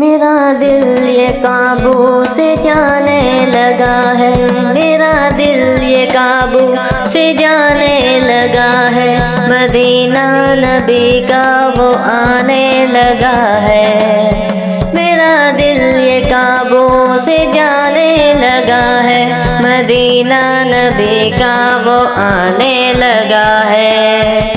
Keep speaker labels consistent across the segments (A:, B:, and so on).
A: میرا دل یہ قابو سے جانے لگا ہے، میرا دل یہ قابو سے جانے لگا ہے، مدینہ نبی کا وہ آنے لگا ہے۔ میرا دل یہ قابو سے جانے لگا ہے، مدینہ نبی کا وہ آنے لگا ہے۔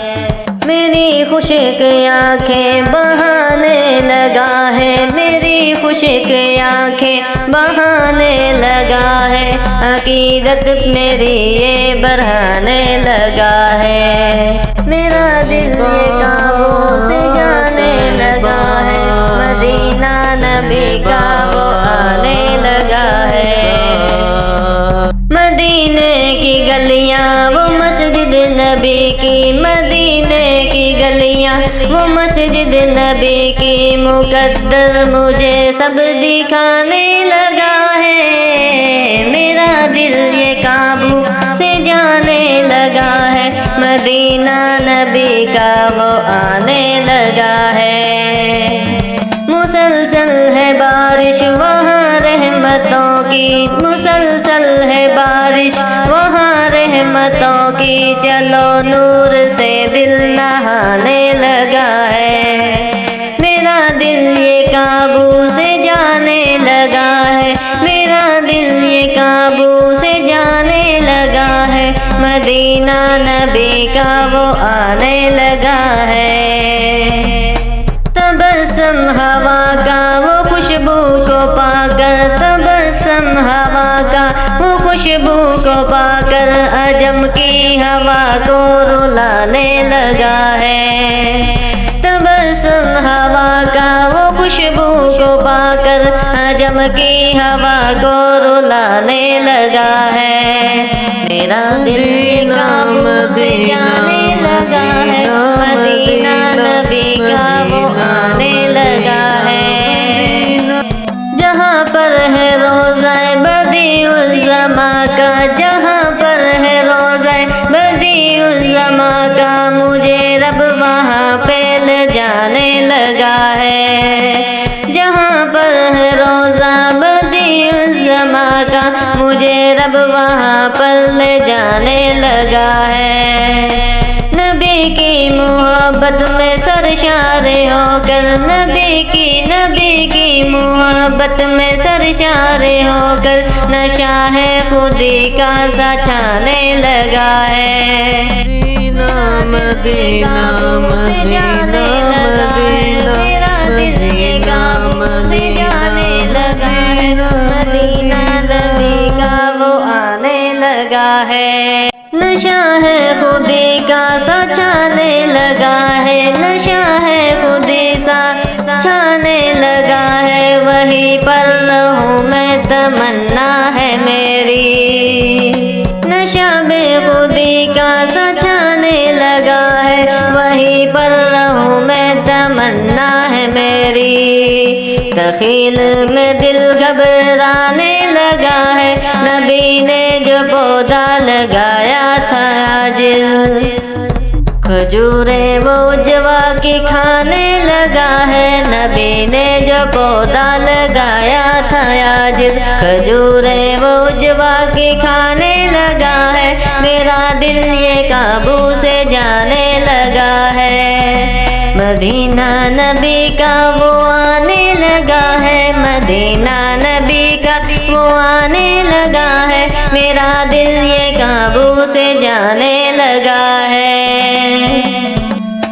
A: میری خشک آنکھیں بہانے لگا ہے، میری خشک آنکھیں بہانے لگا ہے، عقیدت میری یہ بڑھانے لگا ہے۔ میرا دل یہ قابو سے جانے لگا ہے، مدینہ نبی کا وہ آنے لگا ہے۔ مدینے کی گلیاں وہ مسجد نبی کی، مدینے کی گلیاں وہ مسجد نبی کی، مقدر مجھے سب دکھانے لگا ہے۔ میرا دل یہ قابو سے جانے لگا ہے، مدینہ نبی کا وہ آنے لگا ہے۔ مسلسل ہے بارش وہاں رحمتوں کی، مسلسل ہے بارش وہاں رحمتوں کی، چلو نور سے دل نہانے لگا ہے۔ میرا دل یہ قابو سے جانے لگا ہے، میرا دل یہ قابو سے جانے لگا ہے، مدینہ نبی کا وہ آنے لگا ہے۔ تبسم ہوا کا وہ خوشبو کو پا کر، تبسم ہوا کا وہ خوشبو کو پا کر، عجم کی ہوا کو رلانے لگا ہے۔ تبسم ہوا کا وہ خوشبو کو پا کر، عجم کی ہوا کو رلانے لگا ہے۔ میرا دل قابو سے جانے لگا ہے، مدینہ نبی کا وہ آنے لگا ہے۔ جہاں پر ہے روضہ بدیع الزماں کا، جہاں پر ہے روضہ بدیع الزماں کا، مجھے رب وہاں پہ لے جانے لگا ہے۔ جہاں پر ہے روضہ بدیع الزماں کا، مجھے رب وہاں پر لے جانے لگا ہے۔ نبی کی محبت میں سرشار ہو کر، نبی کی محبت میں سرشار ہو کر، نشہ ہے خودی کا سا چھانے لگا ہے۔
B: مدینہ مدینہ مدینہ مدینہ مدینہ
A: مدینہ نبی کا وہ آنے لگا ہے۔ نشہ ہے خودی کا سا چھانے لگا ہے، نشہ ہے خودی سا چھانے لگا ہے، وہیں پر رہوں میں تمنا ہے میری۔ نشہ بے خودی کا سا چھانے لگا ہے، وہیں پر رہوں میں تمنا ہے میری۔ تخیل میں دل گھبرانے لگا ہے، نبی نے جو پودا لگایا تھا عاجز، کھجورے وہ اجوا کی کھانے لگا ہے، نبی نے جو پودا لگایا تھا عاجز، کھجورے وہ اجوا کی کھانے لگا ہے۔ میرا دل یہ قابو سے جانے لگا ہے، مدینہ نبی کا وہ آنے لگا ہے، مدینہ نبی کا وہ آنے لگا ہے، میرا دل یہ قابو سے جانے لگا ہے۔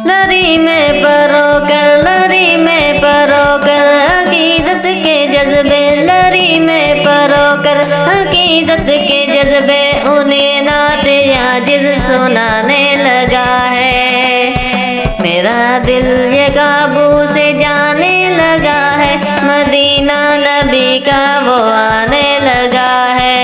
A: لری میں پرو کر، لری میں پرو کر، عقیدت کے جذبے، لری میں پرو کر، عقیدت کے جذبے، انہیں نعت عاجز سنانے لگا ہے۔ میرا دل یہ قابو سے جانے لگا ہے، مدینہ نبی کا وہ آنے لگا ہے۔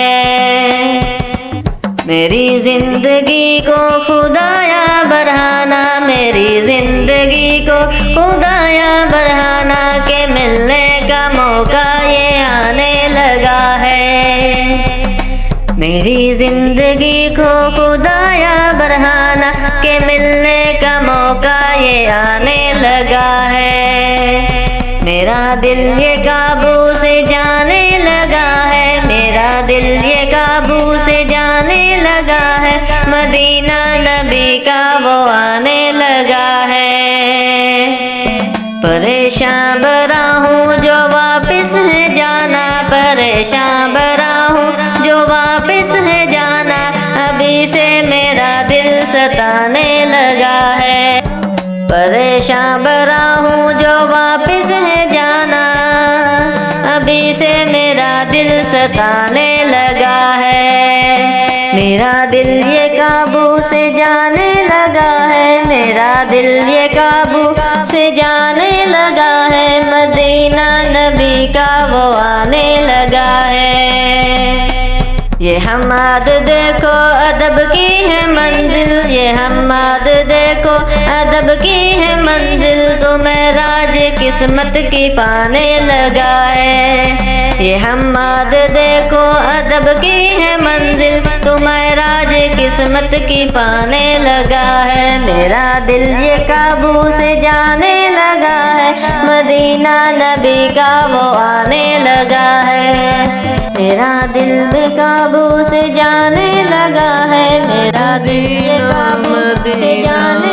A: میری زندگی کو خدایا بڑھانا، میری زندگی کو خدایا بڑھانا، کہ ملنے کا موقع یہ آنے لگا ہے۔ میری زندگی کو خدایا بڑھانا، کہ ملنے کا موقع یہ آنے لگا ہے۔ میرا دل یہ قابو سے جانے لگا ہے، میرا دل یہ قابو سے جانے لگا ہے، مدینہ نبی کا وہ آنے لگا ہے۔ پریشان برا ہوں جو واپس ہے جانا، پریشان برا ہوں جو واپس ہے جانا، ابھی سے میرا دل ستانے لگا ہے۔ پریشان برا ہوں جو واپس ہے جانا، ابھی سے میرا دل ستانے لگا ہے۔ میرا دل یہ قابو سے جانے لگا ہے، میرا دل یہ قابو سے جانے لگا ہے، مدینہ نبی کا وہ آنے لگا ہے۔ یہ حماد دیکھو ادب کی ہے منزل، یہ حماد دیکھو ادب کی ہے منزل، تو معراج قسمت کی پانے لگا ہے۔ یہ حماد دیکھو ادب کی ہے منزل، تو معراج قسمت کی پانے لگا ہے۔ میرا دل یہ قابو سے جانے لگا ہے، مدینہ نبی کا وہ آنے لگا ہے۔ میرا دل بے قابو سے جانے لگا ہے، میرا دل بے قابو سے جانے